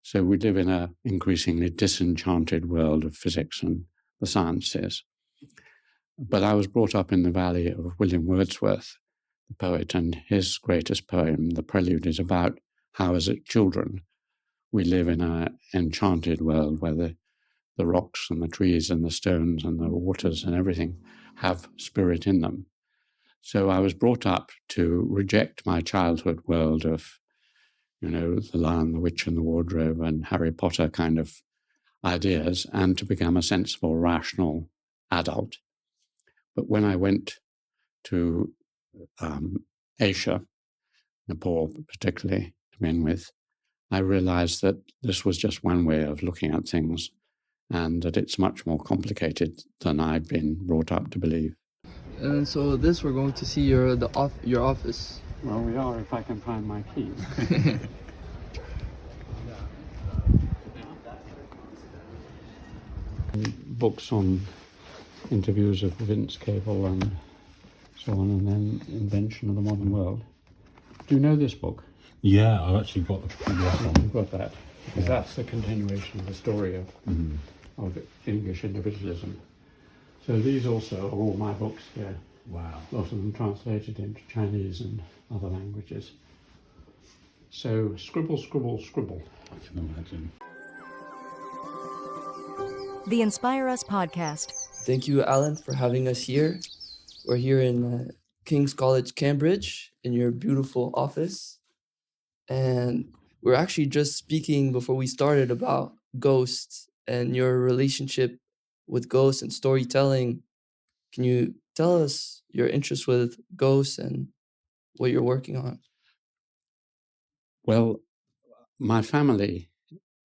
So we live in an increasingly disenchanted world of physics and the sciences. But I was brought up in the valley of William Wordsworth, the poet, and his greatest poem, The Prelude, is about how, as children, we live in an enchanted world where the rocks and the trees and the stones and the waters and everything have spirit in them. So I was brought up to reject my childhood world of, The Lion, the Witch and the Wardrobe and Harry Potter kind of ideas, and to become a sensible, rational adult. But when I went to Asia, Nepal particularly, to begin with, I realized that this was just one way of looking at things and that it's much more complicated than I'd been brought up to believe. And so we're going to see your office. Well, we are, if I can find my keys. Books on interviews of Vince Cable and so on, and then Invention of the Modern World. Do you know this book? Yeah, I've actually got the PDF on. You've got that, because that's the continuation of the story of English individualism. So these also are all my books here. Wow. A lot of them translated into Chinese and other languages. So scribble, scribble, scribble. I can imagine. The Inspire Us podcast. Thank you, Alan, for having us here. We're here in King's College, Cambridge, in your beautiful office. And we're actually just speaking before we started about ghosts and your relationship with ghosts and storytelling. Can you tell us your interest with ghosts and what you're working on? Well, my family,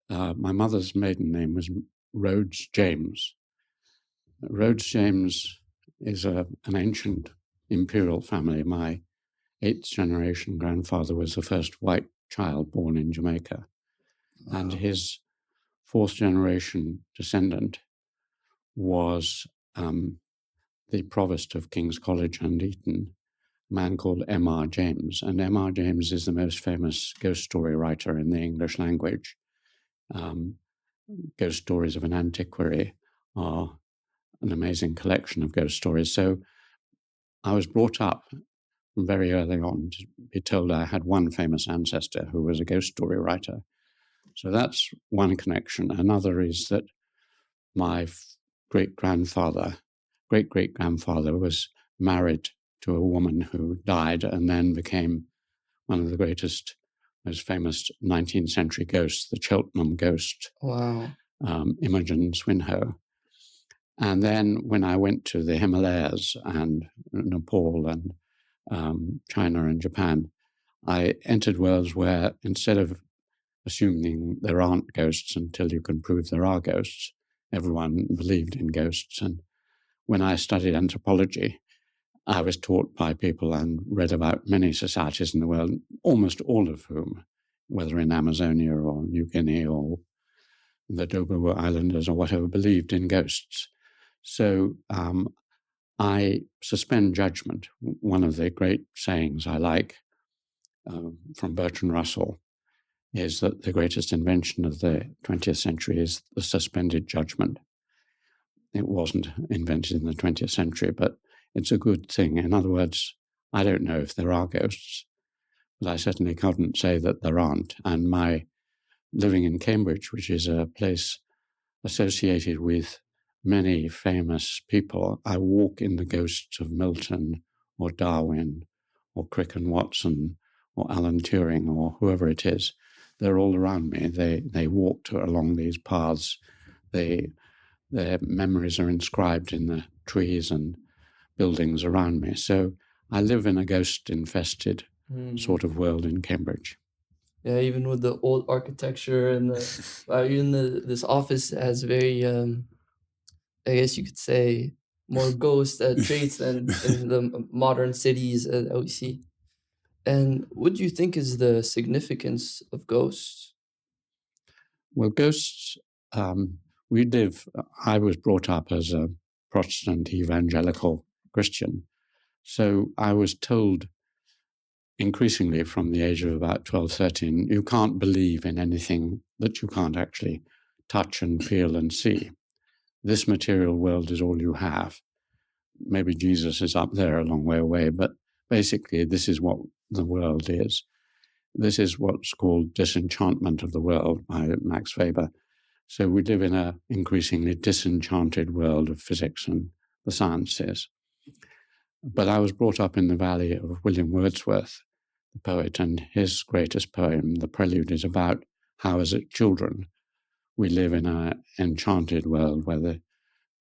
my mother's maiden name was Rhodes James. Rhodes James is an ancient imperial family. My 8th generation grandfather was the first white child born in Jamaica. Wow. And his 4th generation descendant was the provost of King's College and Eton, a man called M.R. James. And M.R. James is the most famous ghost story writer in the English language. Ghost Stories of an Antiquary are an amazing collection of ghost stories. So I was brought up very early on to be told I had one famous ancestor who was a ghost story writer. So that's one connection. Another is that my great-great-grandfather was married to a woman who died and then became one of the greatest, most famous 19th century ghosts, the Cheltenham ghost. Wow. Imogen Swinhoe. And then when I went to the Himalayas and Nepal and China and Japan, I entered worlds where instead of assuming there aren't ghosts until you can prove there are ghosts, everyone believed in ghosts. And when I studied anthropology, I was taught by people and read about many societies in the world, almost all of whom, whether in Amazonia or New Guinea or the Dogo Islanders or whatever, believed in ghosts. So I suspend judgment. One of the great sayings I like from Bertrand Russell is that the greatest invention of the 20th century is the suspended judgment. It wasn't invented in the 20th century, but it's a good thing. In other words, I don't know if there are ghosts, but I certainly couldn't say that there aren't. And my living in Cambridge, which is a place associated with many famous people, I walk in the ghosts of Milton or Darwin or Crick and Watson or Alan Turing or whoever it is. They're all around me. They walked along these paths. Their memories are inscribed in the trees and buildings around me. So I live in a ghost-infested sort of world in Cambridge. Yeah, even with the old architecture and this office has very, I guess you could say, more ghost traits than in the modern cities that we see. And what do you think is the significance of ghosts? Well, ghosts, I was brought up as a Protestant evangelical Christian. So I was told increasingly from the age of about 12, 13, you can't believe in anything that you can't actually touch and feel and see. This material world is all you have. Maybe Jesus is up there a long way away, but basically this is what the world is. This is what's called Disenchantment of the World by Max Weber. So we live in an increasingly disenchanted world of physics and the sciences. But I was brought up in the valley of William Wordsworth, the poet, and his greatest poem, The Prelude, is about how, as children, we live in an enchanted world where the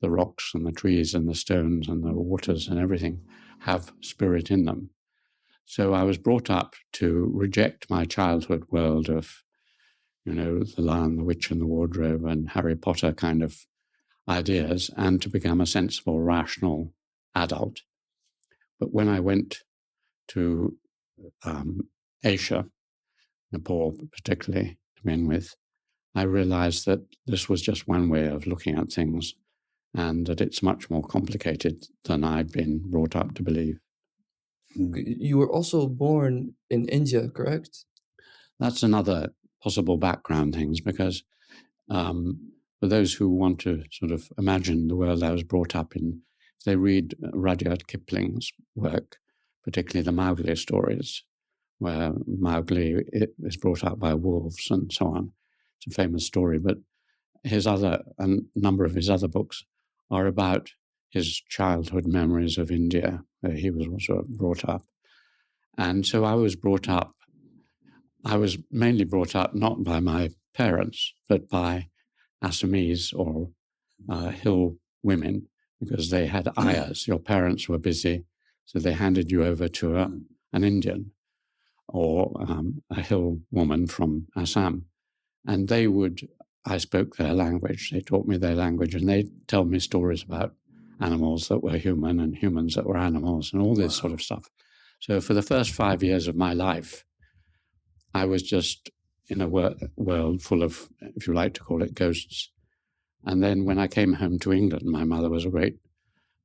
rocks and the trees and the stones and the waters and everything have spirit in them. So I was brought up to reject my childhood world of, the Lion, the Witch and the Wardrobe and Harry Potter kind of ideas, and to become a sensible, rational adult. But when I went to Asia, Nepal particularly, to begin with, I realized that this was just one way of looking at things and that it's much more complicated than I'd been brought up to believe. You were also born in India, correct? That's another possible background things, because for those who want to sort of imagine the world I was brought up in, if they read Rudyard Kipling's work, particularly the Mowgli stories, where Mowgli is brought up by wolves and so on. It's a famous story, but a number of his other books are about his childhood memories of India, where he was also brought up. And so I was mainly brought up not by my parents, but by Assamese or hill women, because they had ayahs. Your parents were busy, so they handed you over to an Indian or a hill woman from Assam. And I spoke their language. They taught me their language, and they'd tell me stories about animals that were human and humans that were animals and all this sort of stuff. So for the first 5 years of my life, I was just in a world full of, if you like to call it, ghosts. And then when I came home to England, my mother was a great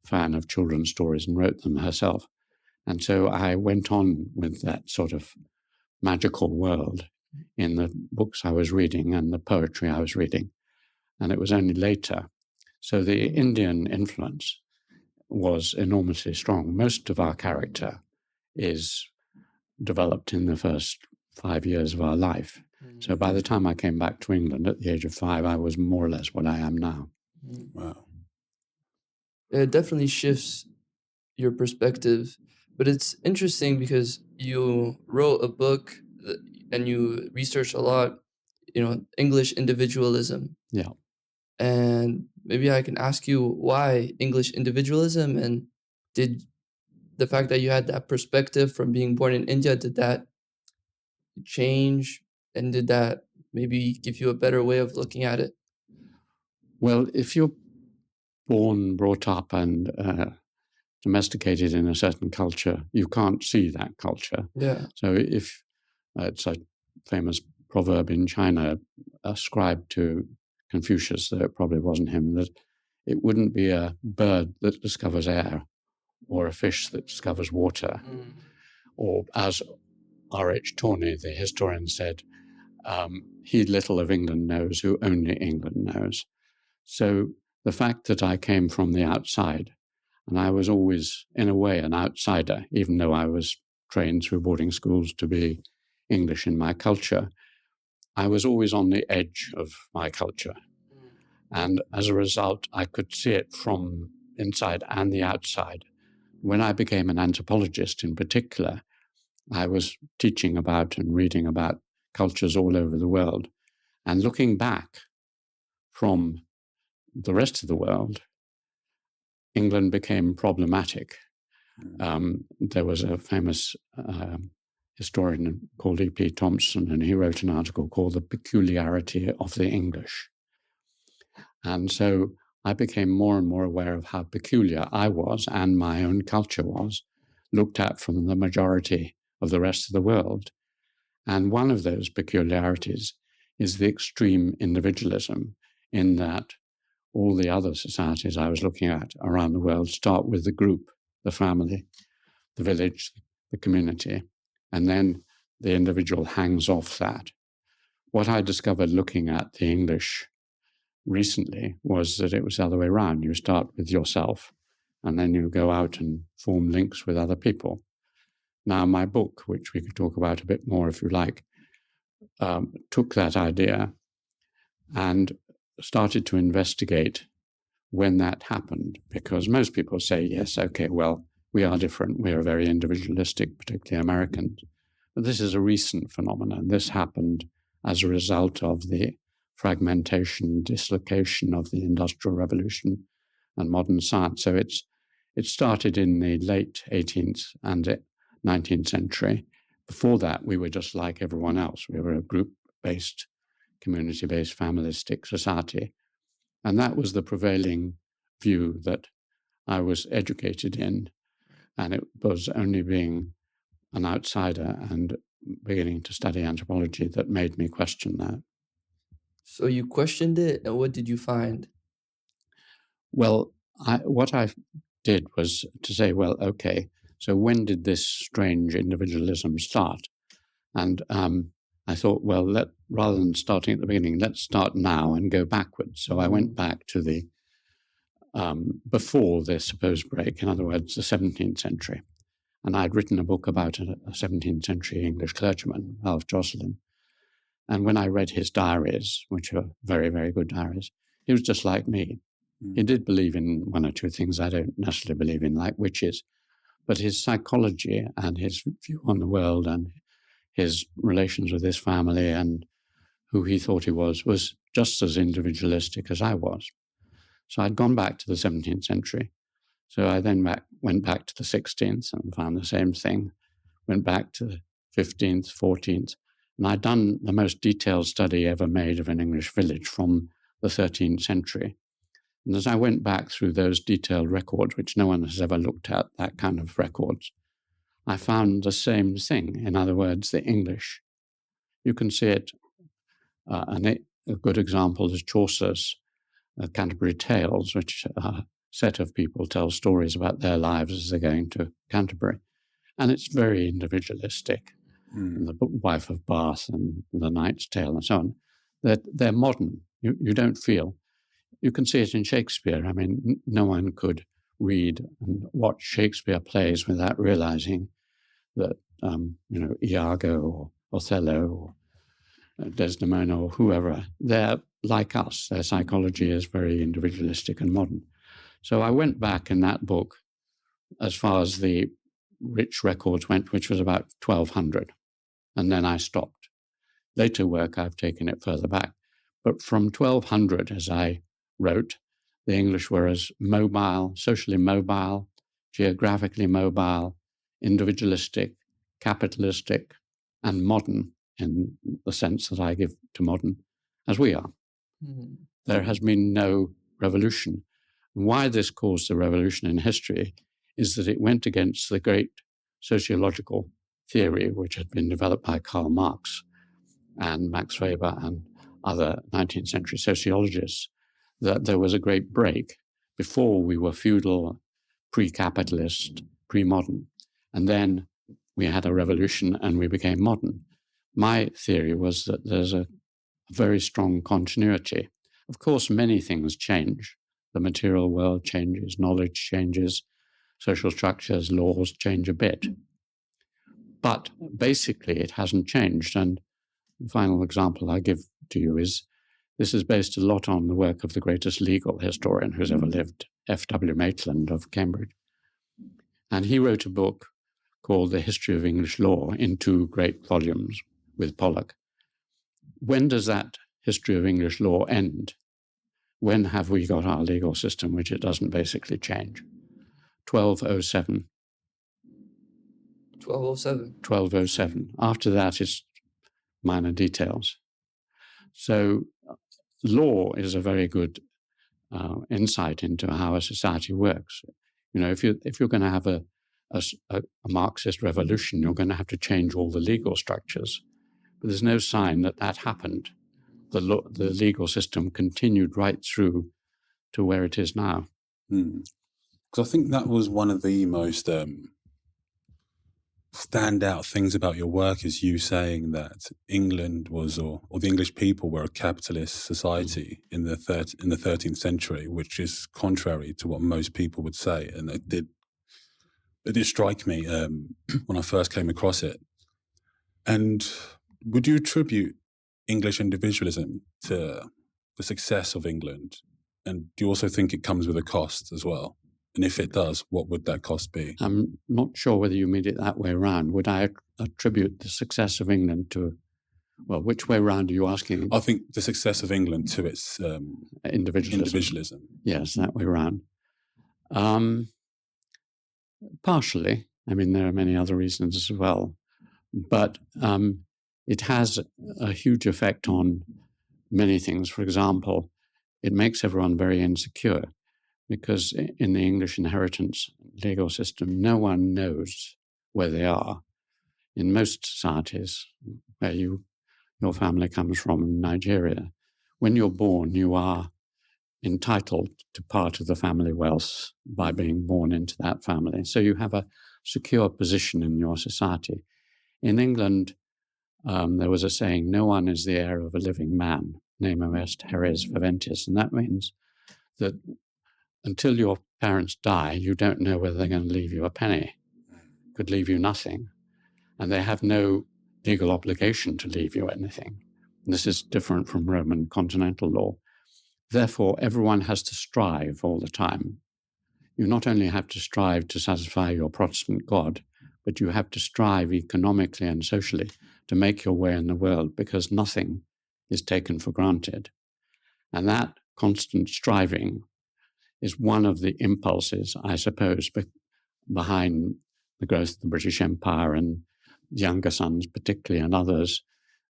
fan of children's stories and wrote them herself. And so I went on with that sort of magical world in the books I was reading and the poetry I was reading. And it was only later. So the Indian influence was enormously strong. Most of our character is developed in the first 5 years of our life. So by the time I came back to England at the age of 5, I was more or less what I am now. Wow. It definitely shifts your perspective, but it's interesting because you wrote a book and you researched a lot, English individualism. Yeah. And maybe I can ask you why English individualism, and did the fact that you had that perspective from being born in India, did that change, and did that maybe give you a better way of looking at it? Well, if you're born, brought up, and domesticated in a certain culture, you can't see that culture. Yeah. So if it's a famous proverb in China ascribed to Confucius, though it probably wasn't him, that it wouldn't be a bird that discovers air or a fish that discovers water. Or as R.H. Tawney, the historian, said, he little of England knows who only England knows. So the fact that I came from the outside, and I was always, in a way, an outsider, even though I was trained through boarding schools to be English in my culture, I was always on the edge of my culture. And as a result, I could see it from inside and the outside. When I became an anthropologist in particular, I was teaching about and reading about cultures all over the world. And looking back from the rest of the world, England became problematic. There was a famous historian called E.P. Thompson, and he wrote an article called The Peculiarity of the English. And so I became more and more aware of how peculiar I was and my own culture was, looked at from the majority of the rest of the world. And one of those peculiarities is the extreme individualism, in that all the other societies I was looking at around the world start with the group, the family, the village, the community, and then the individual hangs off that. what I discovered looking at the English recently was that it was the other way around. You start with yourself, and then you go out and form links with other people. Now, my book, which we could talk about a bit more if you like, took that idea and started to investigate when that happened, because most people say, yes, okay, well, we are different. We are very individualistic, particularly Americans. But this is a recent phenomenon. This happened as a result of the fragmentation, dislocation of the Industrial Revolution and modern science. So it started in the late 18th and 19th century. Before that, we were just like everyone else. We were a group-based, community-based, familistic society. And that was the prevailing view that I was educated in. And it was only being an outsider and beginning to study anthropology that made me question that. So you questioned it, and what did you find? Well, what I did was to say, well, okay, so when did this strange individualism start? And I thought, well, rather than starting at the beginning, let's start now and go backwards. So I went back to the before the supposed break, in other words, the 17th century. And I'd written a book about a 17th century English clergyman, Ralph Jocelyn. And when I read his diaries, which are very, very good diaries, he was just like me. He did believe in one or two things I don't necessarily believe in, like witches. But his psychology and his view on the world and his relations with his family and who he thought he was just as individualistic as I was. So I'd gone back to the 17th century. So I then went back to the 16th and found the same thing, went back to the 15th, 14th, and I'd done the most detailed study ever made of an English village from the 13th century. And as I went back through those detailed records, which no one has ever looked at, that kind of records, I found the same thing. In other words, the English. You can see it, a good example is Chaucer's Canterbury Tales, which a set of people tell stories about their lives as they're going to Canterbury. And it's very individualistic. And the Wife of Bath and the Knight's Tale and so on. They're modern. You don't feel. You can see it in Shakespeare. I mean, no one could read and watch Shakespeare plays without realizing that, Iago or Othello or Desdemona or whoever, they're like us. Their psychology is very individualistic and modern. So I went back in that book as far as the rich records went, which was about 1200, and then I stopped. Later work, I've taken it further back. But from 1200, as I wrote, the English were as mobile, socially mobile, geographically mobile, individualistic, capitalistic, and modern in the sense that I give to modern as we are. There has been no revolution. And why this caused a revolution in history is that it went against the great sociological theory which had been developed by Karl Marx and Max Weber and other 19th century sociologists, that there was a great break. Before we were feudal, pre-capitalist, pre-modern, and then we had a revolution and we became modern. My theory was that there's a very strong continuity. Of course, many things change. The material world changes, knowledge changes, social structures, laws change a bit. But basically, it hasn't changed. And the final example I give to you is this is based a lot on the work of the greatest legal historian who's ever lived, F.W. Maitland of Cambridge. And he wrote a book called The History of English Law in 2 great volumes with Pollock. When does that history of English law end? When have we got our legal system, which it doesn't basically change? 1207. 1207. 1207. After that is minor details. So law is a very good insight into how a society works. If you're going to have a Marxist revolution, you're going to have to change all the legal structures. But there's no sign that happened. The legal system continued right through to where it is now. Because I think that was one of the most standout things about your work is you saying that England was, or the English people were a capitalist society in the 13th century, which is contrary to what most people would say. And it did strike me when I first came across it. And would you attribute English individualism to the success of England? And do you also think it comes with a cost as well? And if it does, what would that cost be? I'm not sure whether you mean it that way around. Would I attribute the success of England to, well, which way around are you asking? I think the success of England to its individualism. Yes, that way around. Partially. I mean, there are many other reasons as well. But it has a huge effect on many things. For example, it makes everyone very insecure, because in the English inheritance legal system, no one knows where they are. In most societies, where your family comes from in Nigeria, when you're born, you are entitled to part of the family wealth by being born into that family. So you have a secure position in your society. In England, there was a saying, no one is the heir of a living man, nemo est heres viventis, and that means that until your parents die, you don't know whether they're going to leave you a penny. Could leave you nothing. And they have no legal obligation to leave you anything. And this is different from Roman continental law. Therefore, everyone has to strive all the time. You not only have to strive to satisfy your Protestant God, but you have to strive economically and socially to make your way in the world, because nothing is taken for granted. And that constant striving is one of the impulses, I suppose, behind the growth of the British Empire and younger sons particularly, and others.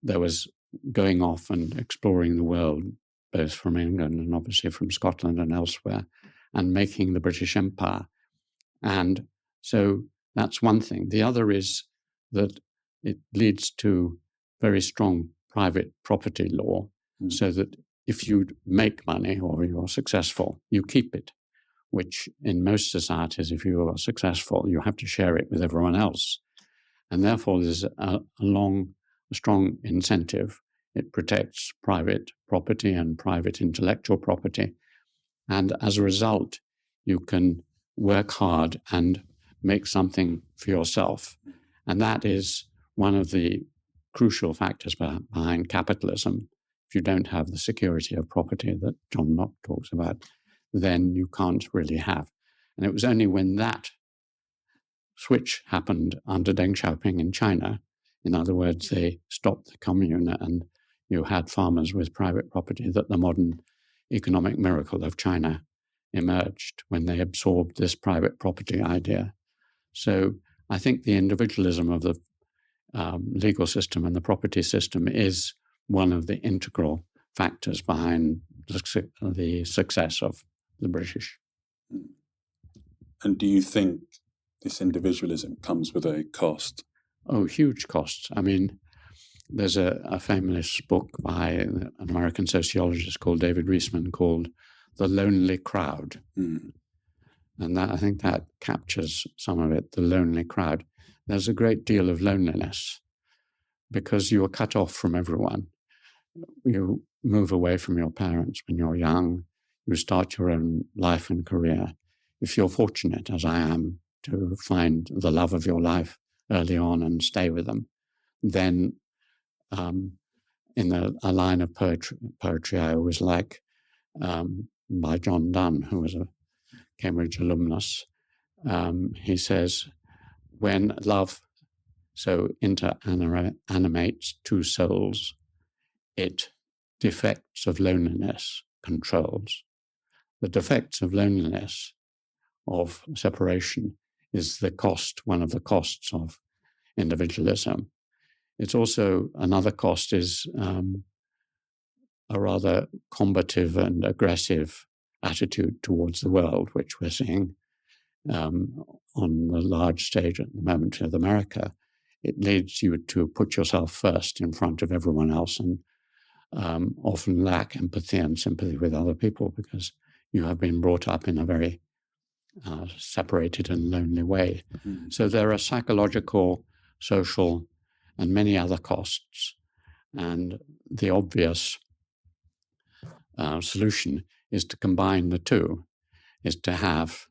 There was going off and exploring the world, both from England and obviously from Scotland and elsewhere, and making the British Empire. And so that's one thing. The other is that it leads to very strong private property law, so that if you make money or you're successful, you keep it, which in most societies, if you are successful, you have to share it with everyone else. And therefore, there's a strong incentive. It protects private property and private intellectual property. And as a result, you can work hard and make something for yourself. And that is one of the crucial factors behind capitalism. If you don't have the security of property that John Locke talks about, then you can't really have. And it was only when that switch happened under Deng Xiaoping in China, in other words, they stopped the commune and you had farmers with private property, that the modern economic miracle of China emerged, when they absorbed this private property idea. So I think the individualism of the legal system and the property system is one of the integral factors behind the success of the British. And do you think this individualism comes with a cost? Oh, huge costs. I mean, there's a famous book by an American sociologist called David Reisman called The Lonely Crowd. And that, I think that captures some of it, the lonely crowd. There's a great deal of loneliness because you are cut off from everyone. You move away from your parents when you're young. You start your own life and career. If you're fortunate, as I am, to find the love of your life early on and stay with them, then in a line of poetry I always like, by John Donne, who was a Cambridge alumnus, he says, when love so animates two souls, it defects of loneliness controls. The defects of loneliness, of separation, is the cost, one of the costs of individualism. It's also, another cost is a rather combative and aggressive attitude towards the world, which we're seeing on the large stage at the moment with America. It leads you to put yourself first in front of everyone else, and often lack empathy and sympathy with other people because you have been brought up in a very separated and lonely way. So there are psychological, social, and many other costs. And the obvious solution is to combine the two, is to have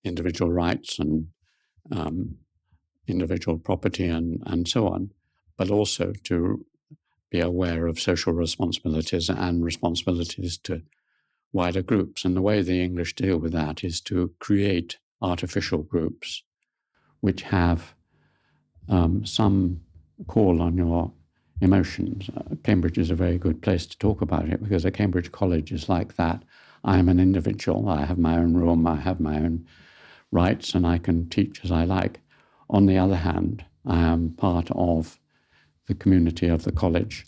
individual rights and individual property and so on, but also to be aware of social responsibilities and responsibilities to wider groups. And the way the English deal with that is to create artificial groups which have some call on your emotions. Cambridge is a very good place to talk about it because a Cambridge college is like that. I am an individual. I have my own room. I have my own rights, and I can teach as I like. On the other hand, I am part of the community of the college,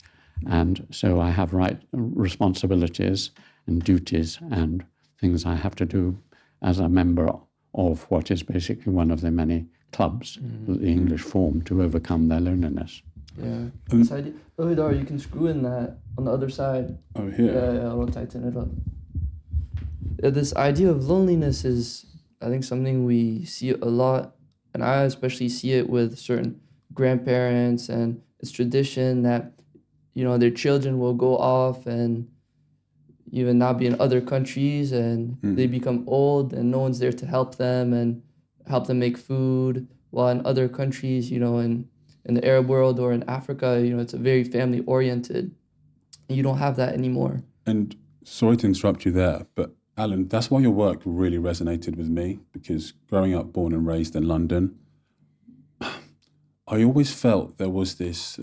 and so I have responsibilities and duties and things I have to do as a member of what is basically one of the many clubs that the English form to overcome their loneliness. Yeah. This idea, Dar, you can screw in that on the other side. Oh, here. Yeah, I'll tighten it up. Yeah, this idea of loneliness is, I think, something we see a lot, and I especially see it with certain grandparents, and it's tradition that, their children will go off and even not be in other countries, and they become old and no one's there to help them and help them make food, while in other countries, in the Arab world or in Africa, it's a very family oriented. You don't have that anymore. And sorry to interrupt you there, but Alan, that's why your work really resonated with me, because growing up, born and raised in London, I always felt there was this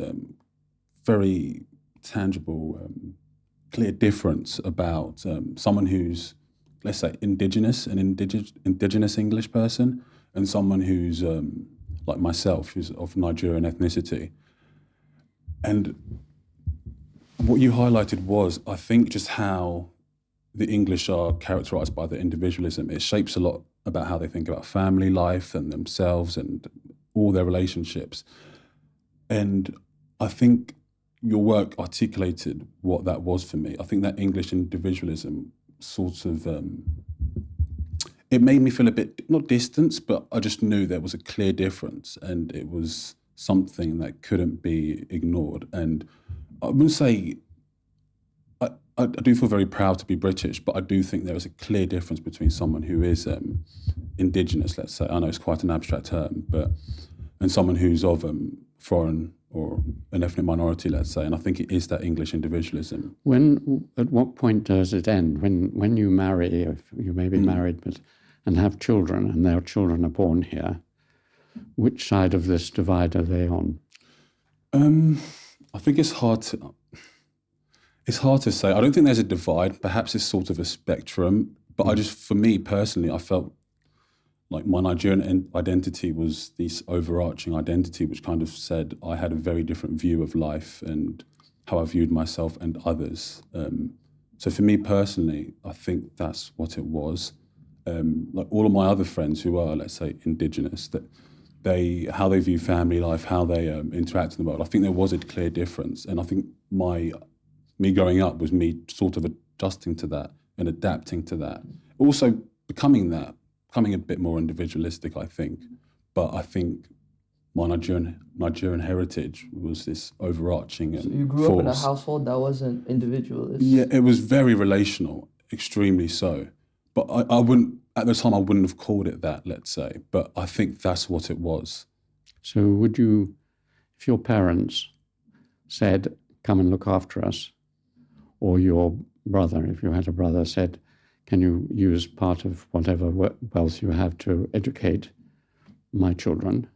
very tangible, clear difference about someone who's, let's say, an indigenous English person, and someone who's like myself, who's of Nigerian ethnicity. And what you highlighted was, I think, just how the English are characterized by their individualism. It shapes a lot about how they think about family life and themselves and all their relationships. And I think your work articulated what that was for me. I think that English individualism sort of, it made me feel a bit, not distant, but I just knew there was a clear difference, and it was something that couldn't be ignored. And I wouldn't say, I do feel very proud to be British, but I do think there is a clear difference between someone who is indigenous, let's say. I know it's quite an abstract term, and someone who's of foreign or an ethnic minority, let's say. And I think it is that English individualism. At what point does it end? When you marry, if you may be married and have children, and their children are born here, which side of this divide are they on? I think it's hard to say. I don't think there's a divide. Perhaps it's sort of a spectrum. But for me personally, I felt like my Nigerian identity was this overarching identity, which kind of said I had a very different view of life and how I viewed myself and others. So for me personally, I think that's what it was. Like all of my other friends who are, let's say, indigenous, that how they view family life, how they interact in the world, I think there was a clear difference. And I think me growing up was me sort of adjusting to that and adapting to that. Also becoming a bit more individualistic, I think. But I think my Nigerian heritage was this overarching So you grew up in a household that wasn't individualist? Yeah, it was very relational, extremely so. But I wouldn't, at the time, I wouldn't have called it that, let's say. But I think that's what it was. So would you, if your parents said, come and look after us, or your brother, if you had a brother, said, can you use part of whatever wealth you have to educate my children?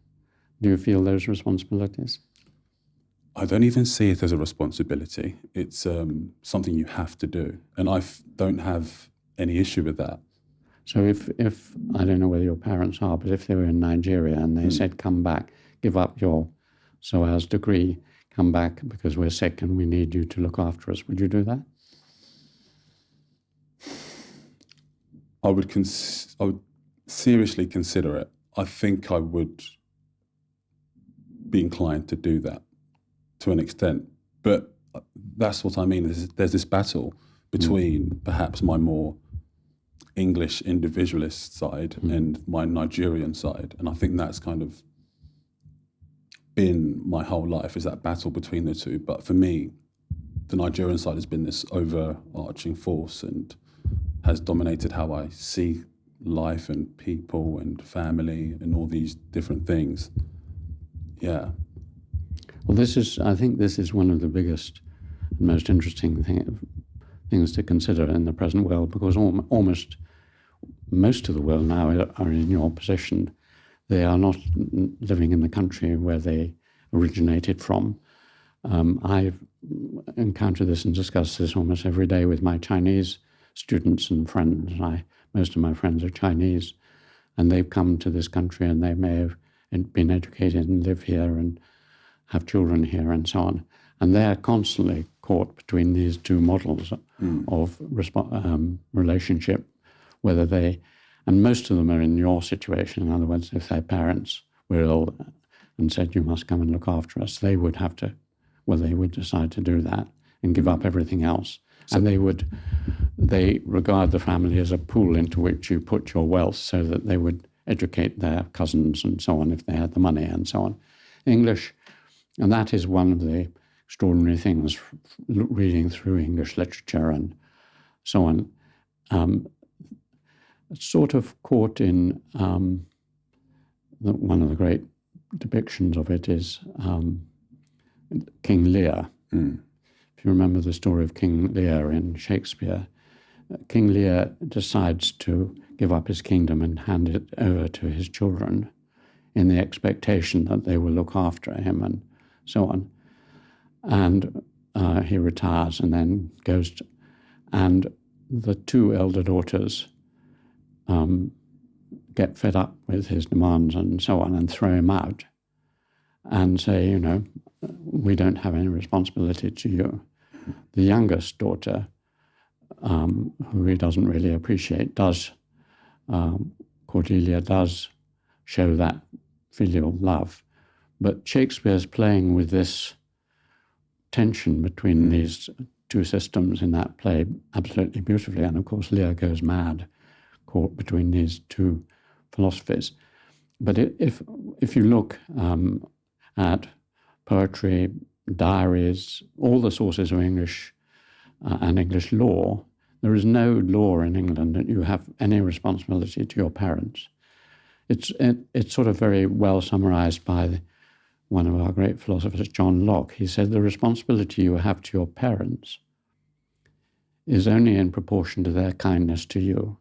Do you feel those responsibilities? I don't even see it as a responsibility. It's something you have to do. And I don't have any issue with that. So if I don't know whether your parents are, but if they were in Nigeria and they said, come back, give up your SOAS degree, come back because we're sick and we need you to look after us, would you do that? I would seriously consider it. I think I would be inclined to do that to an extent. But that's what I mean. There's this battle between perhaps my more English individualist side and my Nigerian side. And I think that's kind of been my whole life, is that battle between the two. But for me, the Nigerian side has been this overarching force and has dominated how I see life and people and family and all these different things. Yeah. Well, I think this is one of the biggest and most interesting things to consider in the present world, because almost most of the world now are in your position. They are not living in the country where they originated from. I've encountered this and discussed this almost every day with my Chinese students and friends. Most of my friends are Chinese, and they've come to this country and they may have been educated and live here and have children here and so on. And they're constantly caught between these two models of relationship, and most of them are in your situation. In other words, if their parents were ill and said, you must come and look after us, they would decide to do that and give up everything else. And they regard the family as a pool into which you put your wealth so that they would educate their cousins and so on if they had the money and so on. English, and that is one of the extraordinary things, reading through English literature and so on, sort of caught in one of the great depictions of it is King Lear. If you remember the story of King Lear in Shakespeare, King Lear decides to give up his kingdom and hand it over to his children in the expectation that they will look after him and so on. And he retires and then and the two elder daughters get fed up with his demands and so on and throw him out and say, we don't have any responsibility to you. The youngest daughter, who he doesn't really appreciate, Cordelia does show that filial love. But Shakespeare's playing with this tension between these two systems in that play absolutely beautifully. And of course, Lear goes mad, caught between these two philosophies. But if you look at poetry, diaries, all the sources of English and English law, there is no law in England that you have any responsibility to your parents. It's sort of very well summarized by one of our great philosophers, John Locke. He said the responsibility you have to your parents is only in proportion to their kindness to you.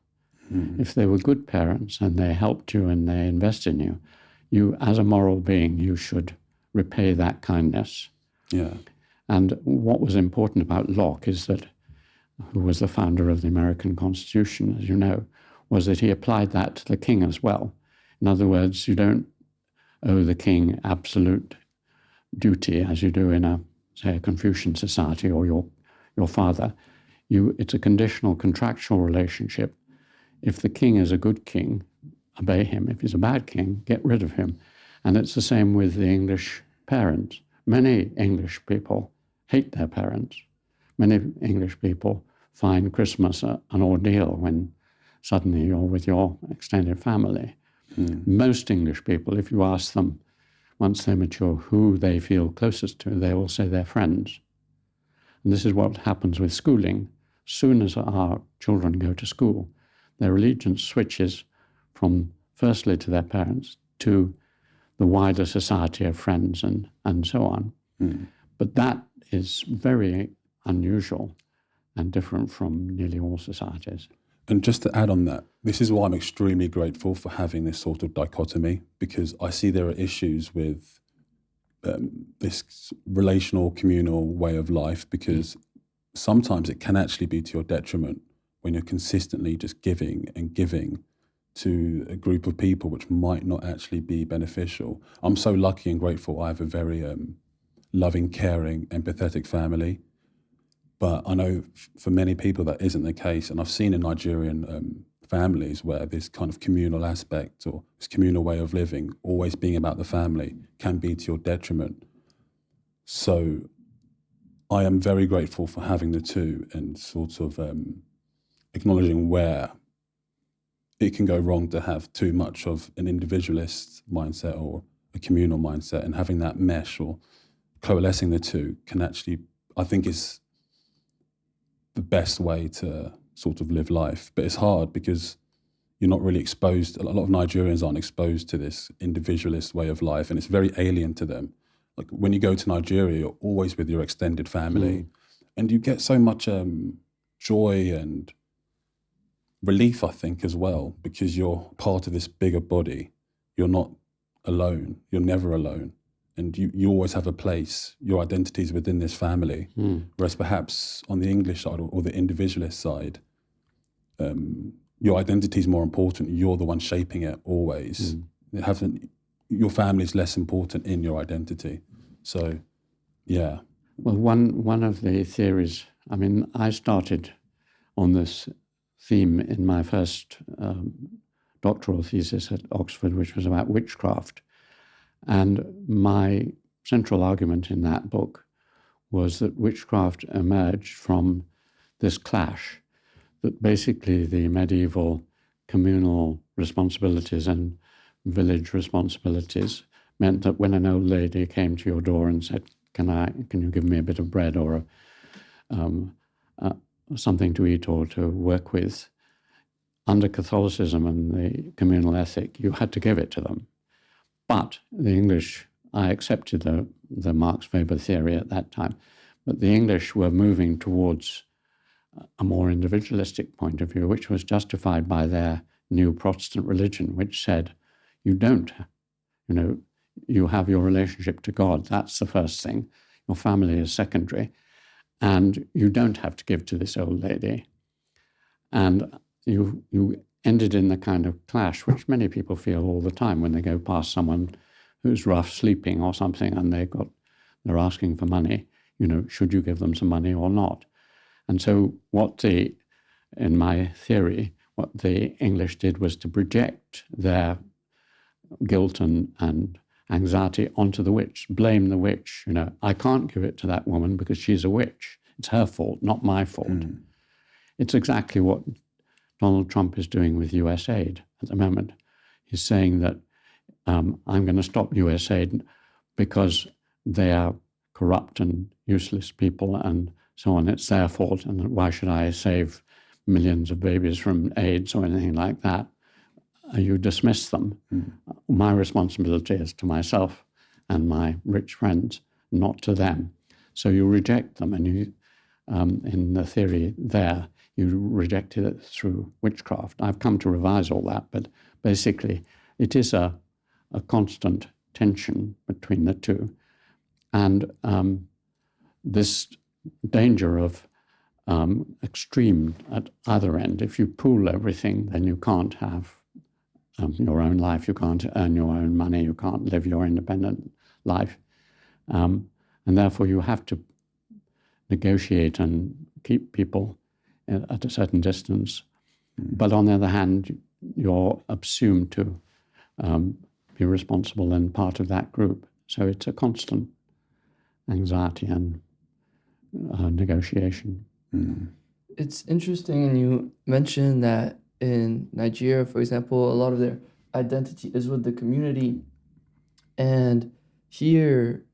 If they were good parents and they helped you and they invest in you, you as a moral being, you should repay that kindness. Yeah. And what was important about Locke is that, who was the founder of the American Constitution, as you know, was that he applied that to the king as well. In other words, you don't owe the king absolute duty as you do in a Confucian society or your father. It's a conditional contractual relationship. If the king is a good king, obey him. If he's a bad king, get rid of him. And it's the same with the English parents. Many English people hate their parents. Many English people find Christmas an ordeal when suddenly you're with your extended family. Most English people, if you ask them, once they mature, who they feel closest to, they will say their friends. And this is what happens with schooling. As soon as our children go to school, their allegiance switches from firstly to their parents to the wider society of friends and so on. But that is very unusual and different from nearly all societies. And just to add on that, this is why I'm extremely grateful for having this sort of dichotomy, because I see there are issues with this relational, communal way of life, because sometimes it can actually be to your detriment when you're consistently just giving and giving to a group of people which might not actually be beneficial. I'm so lucky and grateful. I have a very loving, caring, empathetic family. But I know for many people that isn't the case. And I've seen in Nigerian families where this kind of communal aspect or this communal way of living, always being about the family, can be to your detriment. So I am very grateful for having the two and sort of acknowledging where it can go wrong to have too much of an individualist mindset or a communal mindset, and having that mesh or coalescing the two can actually, I think, is the best way to sort of live life. But it's hard because you're not really exposed. A lot of Nigerians aren't exposed to this individualist way of life, and it's very alien to them. Like when you go to Nigeria, you're always with your extended family, and you get so much joy and relief, I think, as well, because you're part of this bigger body. You're not alone. You're never alone. And you always have a place. Your identity is within this family. Whereas perhaps on the English side or the individualist side, your identity is more important. You're the one shaping it always. Your family is less important in your identity. So, yeah. Well, one of the theories, I mean, I started on this theme in my first doctoral thesis at Oxford, which was about witchcraft. And my central argument in that book was that witchcraft emerged from this clash, that basically the medieval communal responsibilities and village responsibilities meant that when an old lady came to your door and said, can you give me a bit of bread or something to eat or to work with, under Catholicism and the communal ethic, you had to give it to them. But the English, I accepted the Marx Weber theory at that time, but the English were moving towards a more individualistic point of view, which was justified by their new Protestant religion, which said, you don't, you have your relationship to God. That's the first thing. Your family is secondary. And you don't have to give to this old lady. And you ended in the kind of clash, which many people feel all the time when they go past someone who's rough sleeping or something and they're asking for money, should you give them some money or not? And so in my theory, what the English did was to project their guilt and anxiety onto the witch, blame the witch. I can't give it to that woman because she's a witch. It's her fault, not my fault. It's exactly what Donald Trump is doing with US aid at the moment. He's saying that I'm going to stop US aid because they are corrupt and useless people and so on. It's their fault, and why should I save millions of babies from AIDS or anything like that? You dismiss them. My responsibility is to myself and my rich friends, not to them. So you reject them, and you, in the theory there, you rejected it through witchcraft. I've come to revise all that, but basically it is a constant tension between the two. And this danger of extreme at either end, if you pool everything, then you can't have your own life, you can't earn your own money, you can't live your independent life. And therefore you have to negotiate and keep people at a certain distance. But on the other hand, you're assumed to be responsible and part of that group. So it's a constant anxiety and negotiation. It's interesting, and you mentioned that in Nigeria, for example, a lot of their identity is with the community. And here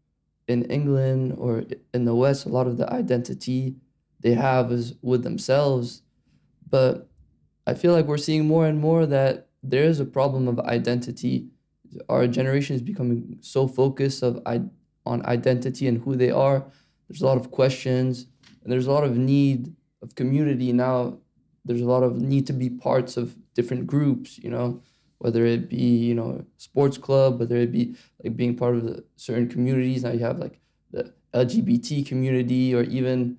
in England or in the West, a lot of the identity they have is with themselves. But I feel like we're seeing more and more that there is a problem of identity. Our generation is becoming so focused on identity and who they are. There's a lot of questions, and there's a lot of need of community now. There's a lot of need to be parts of different groups, whether it be, sports club, whether it be like being part of the certain communities. Now you have like the LGBT community, or even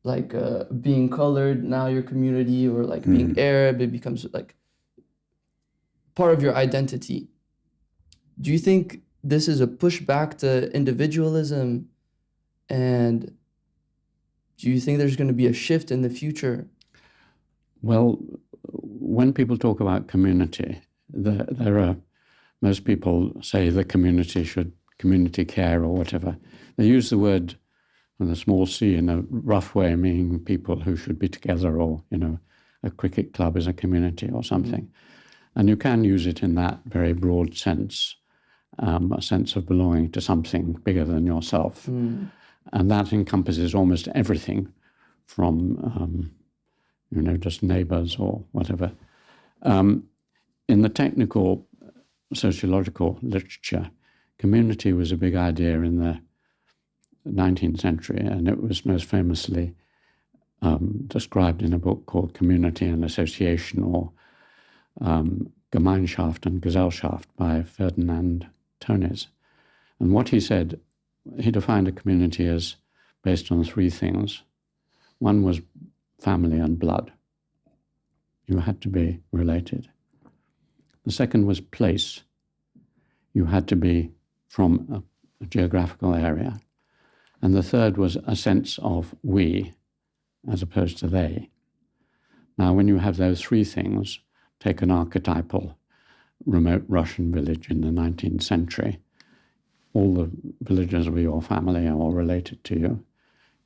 like being colored, now your community, or like being Arab, it becomes like part of your identity. Do you think this is a pushback to individualism? And do you think there's going to be a shift in the future? Well, when people talk about community, most people say the community should community care or whatever. They use the word with a small c in a rough way, meaning people who should be together or, a cricket club is a community or something. And you can use it in that very broad sense, a sense of belonging to something bigger than yourself. And that encompasses almost everything from, just neighbors or whatever. In the technical sociological literature, community was a big idea in the 19th century, and it was most famously described in a book called Community and Association, or Gemeinschaft and Gesellschaft by Ferdinand Tönnies. And what he said, he defined a community as based on three things. One was family and blood. You had to be related. The second was place. You had to be from a geographical area. And the third was a sense of we as opposed to they. Now, when you have those three things, take an archetypal remote Russian village in the 19th century, all the villagers of your family are all related to you.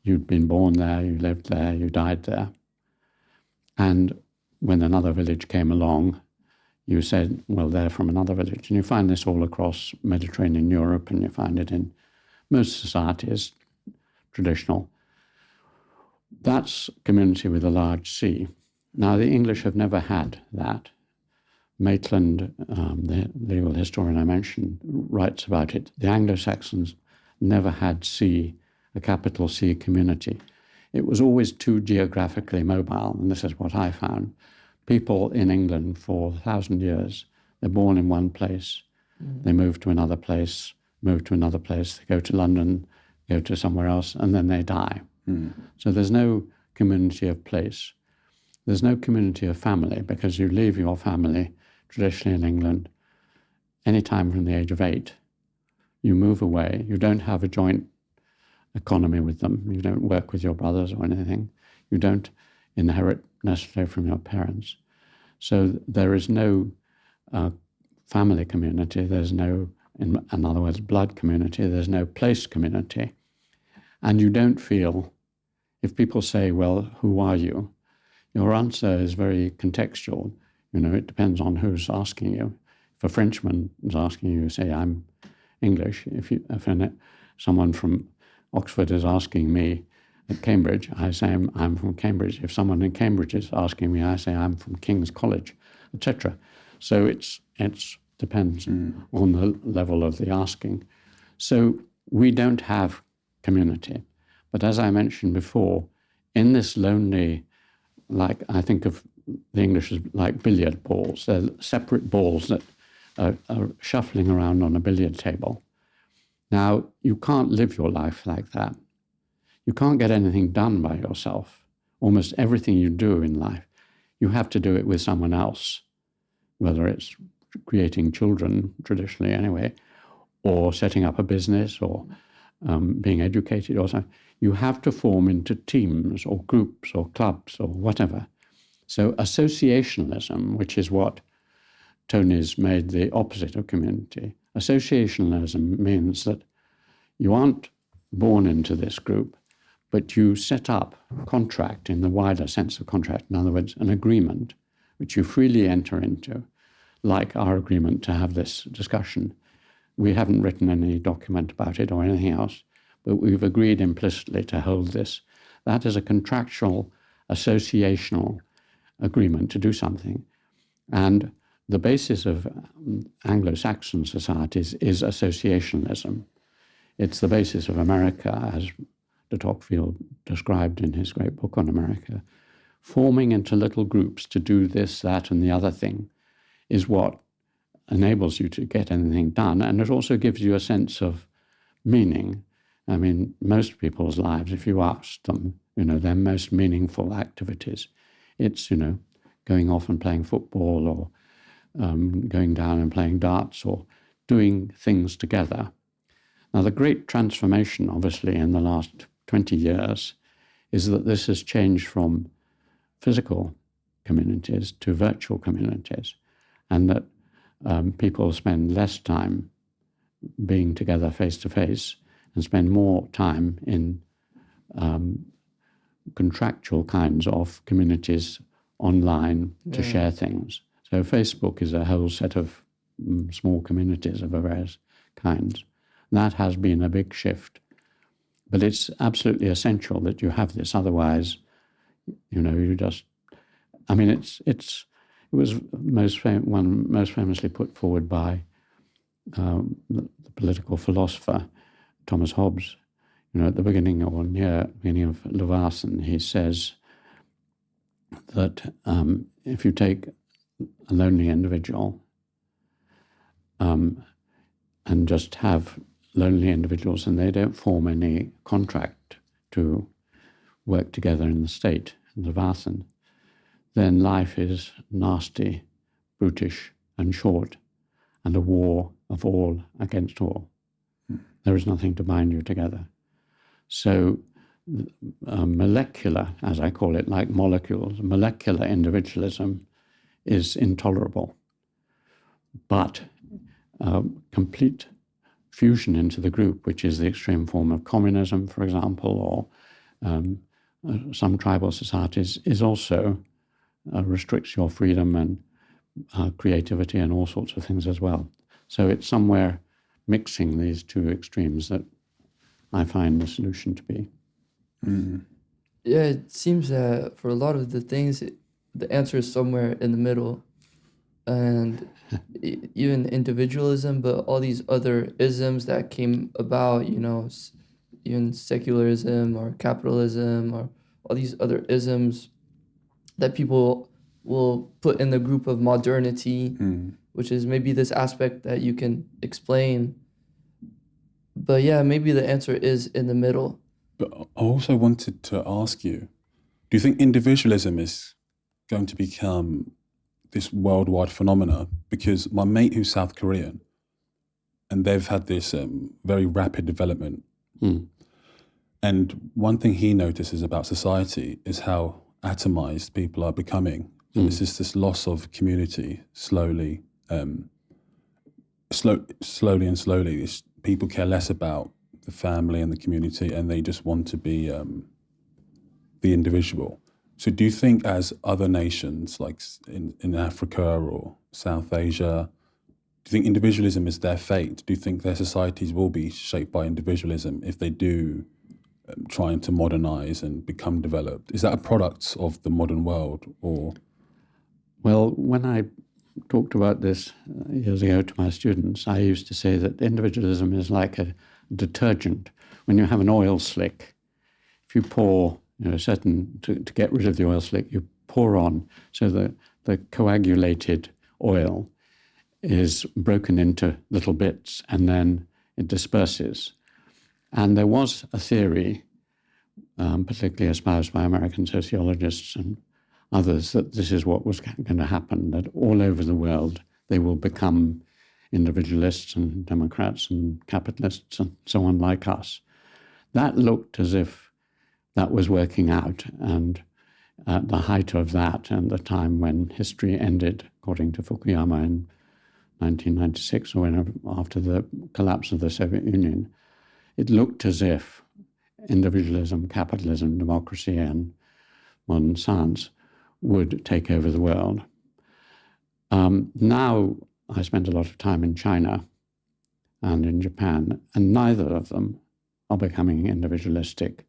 You'd been born there, you lived there, you died there. And when another village came along, you said, well, they're from another village. And you find this all across Mediterranean Europe, and you find it in most societies, traditional. That's community with a large C. Now, the English have never had that. Maitland, the legal historian I mentioned, writes about it. The Anglo-Saxons never had C, a capital C community. It was always too geographically mobile, and this is what I found. People in England for 1,000 years, they're born in one place, they move to another place, move to another place, they go to London, go to somewhere else, and then they die. So there's no community of place. There's no community of family, because you leave your family, traditionally in England, any time from the age of 8. You move away. You don't have a joint economy with them. You don't work with your brothers or anything. You don't inherit necessarily from your parents. So there is no family community. There's no, in other words, blood community. There's no place community. And you don't feel, if people say, well, who are you? Your answer is very contextual. It depends on who's asking you. If a Frenchman is asking you, say, I'm English. If someone from Oxford is asking me at Cambridge, I say I'm from Cambridge. If someone in Cambridge is asking me, I say I'm from King's College, etc. So it depends on the level of the asking. So we don't have community. But as I mentioned before, in this lonely, like I think of the English as like billiard balls. They're separate balls that are shuffling around on a billiard table. Now, you can't live your life like that. You can't get anything done by yourself. Almost everything you do in life, you have to do it with someone else, whether it's creating children, traditionally anyway, or setting up a business, or being educated or something. You have to form into teams or groups or clubs or whatever. So associationalism, which is what Tönnies made the opposite of community, associationalism means that you aren't born into this group, but you set up a contract in the wider sense of contract. In other words, an agreement which you freely enter into, like our agreement to have this discussion. We haven't written any document about it or anything else, but we've agreed implicitly to hold this. That is a contractual, associational agreement to do something. And the basis of Anglo-Saxon societies is associationalism. It's the basis of America, as de Tocqueville described in his great book on America. Forming into little groups to do this, that, and the other thing is what enables you to get anything done. And it also gives you a sense of meaning. I mean, most people's lives, if you ask them, their most meaningful activities, it's, going off and playing football, or going down and playing darts, or doing things together. Now, the great transformation, obviously, in the last 20 years is that this has changed from physical communities to virtual communities, and that people spend less time being together face-to-face and spend more time in contractual kinds of communities online to Yeah. share things. So Facebook is a whole set of small communities of various kinds. That has been a big shift. But it's absolutely essential that you have this. Otherwise, you just, I mean, it was most famously put forward by the political philosopher Thomas Hobbes. At the beginning or near the beginning of Leviathan, he says that if you take a lonely individual and just have lonely individuals and they don't form any contract to work together in the state, in Leviathan, then life is nasty, brutish, and short, and a war of all against all. There is nothing to bind you together. So molecular, as I call it, like molecules, molecular individualism is intolerable. But complete fusion into the group, which is the extreme form of communism, for example, or some tribal societies, is also restricts your freedom and creativity and all sorts of things as well. So it's somewhere mixing these two extremes that I find the solution to be. Yeah, it seems that for a lot of the things, the answer is somewhere in the middle. And even individualism, but all these other isms that came about, even secularism or capitalism or all these other isms that people will put in the group of modernity, which is maybe this aspect that you can explain. But yeah, maybe the answer is in the middle. But I also wanted to ask you, do you think individualism is going to become this worldwide phenomena? Because my mate who's South Korean, and they've had this very rapid development. And one thing he notices about society is how atomized people are becoming. And it's just this loss of community slowly. Slowly, people care less about the family and the community, and they just want to be the individual. So do you think as other nations, like in Africa or South Asia, do you think individualism is their fate? Do you think their societies will be shaped by individualism if they do trying to modernize and become developed? Is that a product of the modern world, or? Well, when I talked about this years ago to my students, I used to say that individualism is like a detergent. When you have an oil slick, if you pour to get rid of the oil slick, you pour on, so the coagulated oil is broken into little bits and then it disperses. And there was a theory, particularly espoused by American sociologists and others, that this is what was going to happen, that all over the world they will become individualists and democrats and capitalists and so on like us. That looked as if that was working out, and at the height of that and the time when history ended, according to Fukuyama in 1996 or whenever, after the collapse of the Soviet Union, it looked as if individualism, capitalism, democracy and modern science would take over the world. Now I spend a lot of time in China and in Japan, and neither of them are becoming individualistic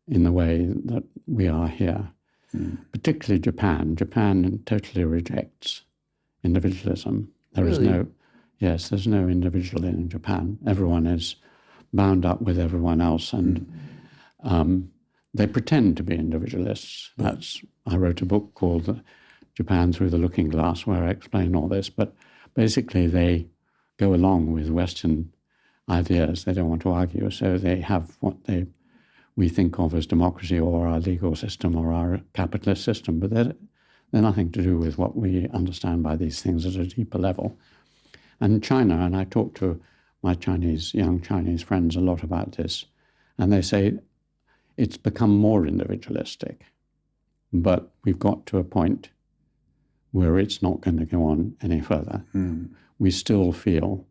in the way that we are here. Particularly Japan. Japan totally rejects individualism. There's no individual in Japan. Everyone is bound up with everyone else, and they pretend to be individualists. I wrote a book called Japan Through the Looking Glass, where I explain all this, but basically they go along with Western ideas. They don't want to argue, so they have what we think of as democracy or our legal system or our capitalist system, but they're nothing to do with what we understand by these things at a deeper level. And China, and I talk to my young Chinese friends a lot about this, and they say it's become more individualistic, but we've got to a point where it's not going to go on any further. We still feel,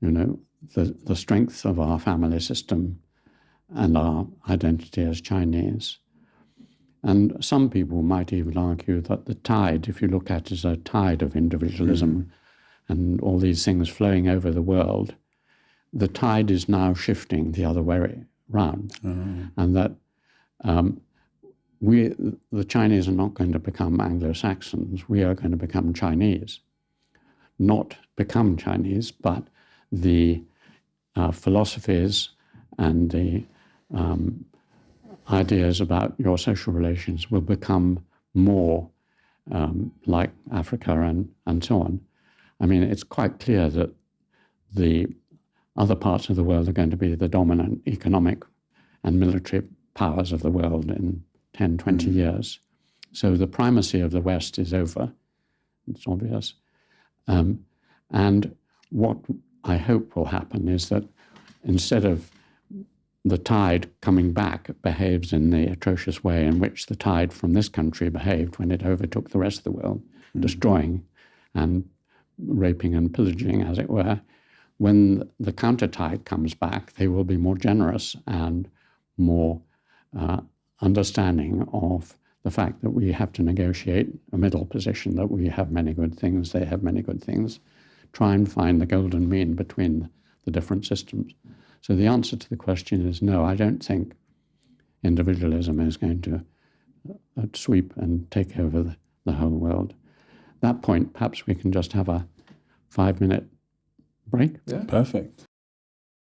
the strength of our family system and our identity as Chinese. And some people might even argue that the tide, if you look at it as a tide of individualism and all these things flowing over the world, the tide is now shifting the other way around. And that the Chinese are not going to become Anglo-Saxons. We are going to become Chinese. Not become Chinese, but the philosophies and the ideas about your social relations will become more like Africa and so on. I mean, it's quite clear that the other parts of the world are going to be the dominant economic and military powers of the world in 10, 20 years. So the primacy of the West is over. It's obvious. And what I hope will happen is that instead of the tide coming back behaves in the atrocious way in which the tide from this country behaved when it overtook the rest of the world, destroying and raping and pillaging, as it were. When the counter tide comes back, they will be more generous and more understanding of the fact that we have to negotiate a middle position, that we have many good things, they have many good things, try and find the golden mean between the different systems. So the answer to the question is no, I don't think individualism is going to sweep and take over the whole world. At that point, perhaps we can just have a 5-minute break. Yeah, perfect.